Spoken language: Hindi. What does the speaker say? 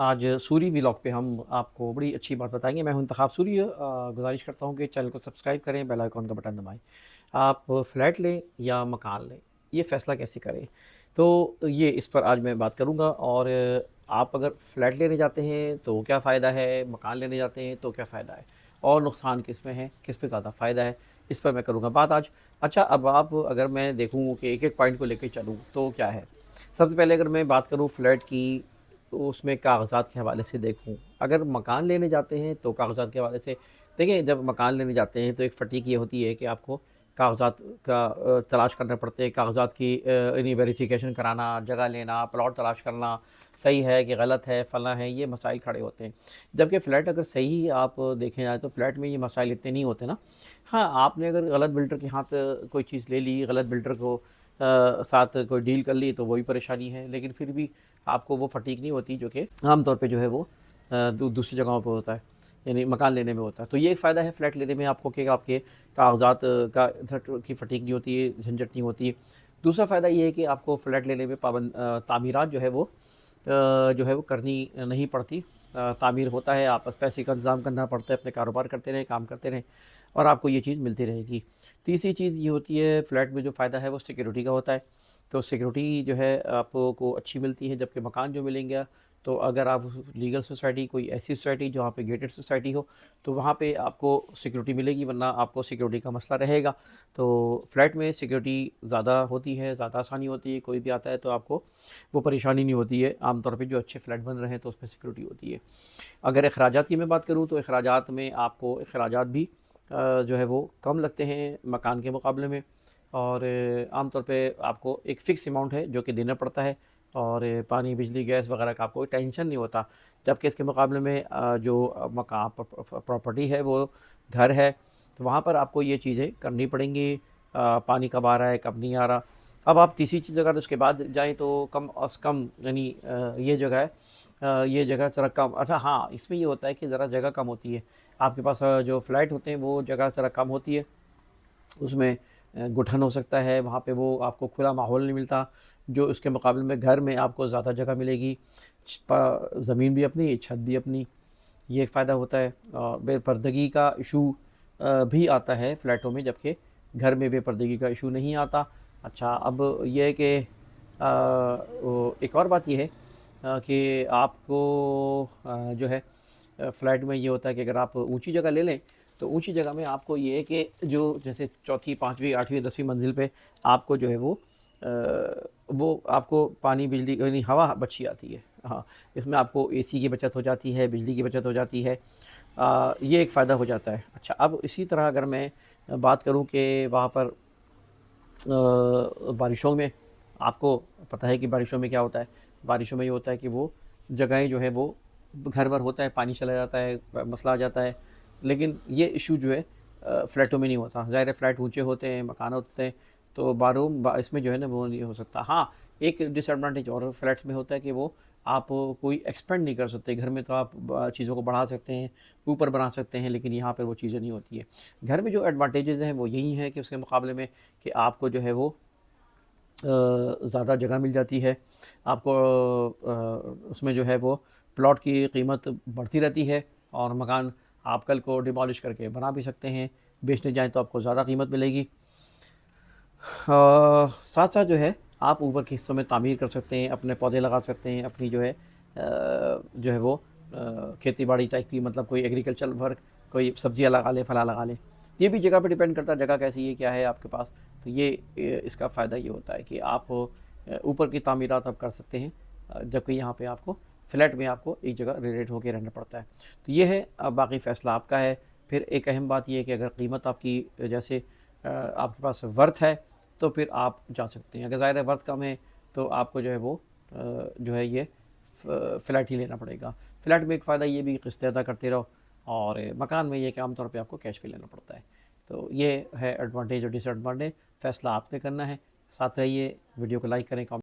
आज सूरी व्लॉग पे हम आपको बड़ी अच्छी बात बताएँगे। मैं हूं इंतखाब सूरी। गुज़ारिश करता हूं कि चैनल को सब्सक्राइब करें, बेल आइकॉन का बटन दबाएँ। आप फ्लैट लें या मकान लें, ये फ़ैसला कैसे करें? तो ये इस पर आज मैं बात करूँगा। और आप अगर फ्लैट लेने जाते हैं तो क्या फ़ायदा है, मकान लेने जाते हैं तो क्या फ़ायदा है, और नुकसान किस में है, किस पे ज़्यादा फ़ायदा है, इस पर मैं करूँगा बात आज। अच्छा, अब आप अगर मैं देखूँ कि एक-एक पॉइंट को लेके चलूँ तो क्या है? सबसे पहले अगर मैं बात करूँ फ्लैट की, तो उसमें कागज़ात के हवाले से देखूँ। अगर मकान लेने जाते हैं तो कागज़ात के हवाले से देखिए, जब मकान लेने जाते हैं तो एक फटीक ये होती है कि आपको कागज़ात का तलाश करने पड़ते हैं। कागज़ात की यानी वेरिफ़िकेशन कराना, जगह लेना, प्लॉट तलाश करना, सही है कि गलत है, फलाँ है, ये मसाइल खड़े होते हैं। जबकि फ़्लैट अगर सही आप देखें जाए तो फ़्लैट में ये मसाइल इतने नहीं होते ना। हाँ, आपने अगर गलत बिल्डर के हाथ कोई चीज़ ले ली, गलत बिल्डर को साथ कोई डील कर ली तो वही परेशानी है। लेकिन फिर भी आपको वो फटीक नहीं होती जो कि आम तौर पे जो है वो दूसरी जगहों पे होता है, यानी मकान लेने में होता है। तो ये एक फ़ायदा है फ्लैट लेने में आपको कि आपके कागज़ात का इधर की फटीक नहीं होती है, झंझट नहीं होती है। दूसरा फ़ायदा ये है कि आपको फ्लैट लेने में तामीरात जो है वो करनी नहीं पड़ती। तामीर होता है, आप पैसे का इंतज़ाम करना पड़ता है, अपने कारोबार करते रहें, काम करते रहें, और आपको ये चीज़ मिलती रहेगी। तीसरी चीज़ ये होती है फ्लैट में जो फ़ायदा है वो सिक्योरिटी का होता है। तो सिक्योरिटी जो है आपको अच्छी मिलती है, जबकि मकान जो मिलेंगे, तो अगर आप लीगल सोसाइटी, कोई ऐसी सोसाइटी जहाँ पे गेटेड सोसाइटी हो, तो वहाँ पे आपको सिक्योरिटी मिलेगी, वरना आपको सिक्योरिटी का मसला रहेगा। तो फ्लैट में सिक्योरिटी ज़्यादा होती है, ज़्यादा आसानी होती है, कोई भी आता है तो आपको वो परेशानी नहीं होती है। आमतौर पे जो अच्छे फ्लैट बन रहे हैं तो उसमें सिक्योरिटी होती है। अगर अखराजात की मैं बात करूँ तो अखराजात में आपको अखराजात भी जो है वो कम लगते हैं मकान के मुकाबले में। और आमतौर पे आपको एक फ़िक्स अमाउंट है जो कि देना पड़ता है, और पानी, बिजली, गैस वगैरह का आपको टेंशन नहीं होता। जबकि इसके मुकाबले में जो मकान प्रॉपर्टी है, वो घर है, तो वहाँ पर आपको ये चीज़ें करनी पड़ेंगी। पानी कब आ रहा है, कब नहीं आ रहा। अब आप तीसरी चीज़ अगर उसके बाद जाएँ तो कम अज़ कम, यानी ये जगह है, ये जगह ज़रा कम। अच्छा हाँ, इसमें ये होता है कि ज़रा जगह कम होती है। आपके पास जो फ्लैट होते हैं वो जगह ज़रा कम होती है, उसमें घुटन हो सकता है, वहाँ पे वो आपको खुला माहौल नहीं मिलता, जो उसके मुकाबले में घर में आपको ज़्यादा जगह मिलेगी। ज़मीन भी अपनी, छत भी अपनी, ये एक फ़ायदा होता है। बेपर्दगी का इशू भी आता है फ्लैटों में, जबकि घर में बेपर्दगी का इशू नहीं आता। अच्छा, अब ये है कि एक और बात ये है कि आपको जो है फ्लैट में ये होता है कि अगर आप ऊंची जगह ले लें, तो ऊंची जगह में आपको ये है कि जो जैसे चौथी, पाँचवीं, आठवीं, 10वीं मंजिल पे आपको जो है वो आपको पानी, बिजली यानी हवा बची आती है। हाँ, इसमें आपको एसी की बचत हो जाती है, बिजली की बचत हो जाती है। ये एक फ़ायदा हो जाता है। अच्छा, अब इसी तरह अगर मैं बात करूँ कि वहाँ पर बारिशों में आपको पता है कि बारिशों में क्या होता है। बारिशों में ये होता है कि वो जगहें जो है वो घर भर होता है, पानी चला जाता है, मसला आ जाता है। लेकिन ये इशू जो है फ्लैटों में नहीं होता। ज़ाहिर है, फ्लैट ऊंचे होते हैं, मकान होते हैं, तो इसमें जो है ना वो नहीं हो सकता। हाँ, एक डिसएडवांटेज और फ्लैट्स में होता है कि वो आप कोई एक्सपेंड नहीं कर सकते। घर में तो आप चीज़ों को बढ़ा सकते हैं, ऊपर बना सकते हैं, लेकिन यहाँ पर वो चीज़ें नहीं होती है। घर में जो एडवांटेजेस हैं वो यही हैं कि उसके मुकाबले में कि आपको जो है वो ज़्यादा जगह मिल जाती है। आपको उसमें जो है वो प्लॉट की कीमत बढ़ती रहती है, और मकान आप कल को डिमॉलिश करके बना भी सकते हैं। बेचने जाएँ तो आपको ज़्यादा कीमत मिलेगी। साथ साथ जो है आप ऊपर के हिस्सों में तामीर कर सकते हैं, अपने पौधे लगा सकते हैं, अपनी जो है जो है वो खेती बाड़ी टाइप की, मतलब कोई एग्रीकल्चर वर्क, कोई सब्जियां लगा लें, फला लगा लें। ये भी जगह पे डिपेंड करता है, जगह कैसी है, क्या है आपके पास। तो ये इसका फ़ायदा ये होता है कि आप ऊपर की तामीरात आप कर सकते हैं, जबकि यहाँ पे आपको फ्लैट में आपको एक जगह रिलेट होकर रहना पड़ता है। तो ये है, बाकी फ़ैसला आपका है। फिर एक अहम बात ये है कि अगर कीमत आपकी जैसे आपके पास वर्थ है, तो फिर आप जा सकते हैं। अगर ज़ाहिर है वर्थ कम है, तो आपको जो है वो जो है ये फ़्लैट ही लेना पड़ेगा। फ़्लैट में एक फ़ायदा ये भी, किस्तें अदा करते रहो, और मकान में ये कि आम तौर पे आपको कैश पे लेना पड़ता है। तो ये है एडवांटेज और डिसएडवांटेज, फ़ैसला आपने करना है। साथ रहिए, वीडियो को लाइक करें, कमेंट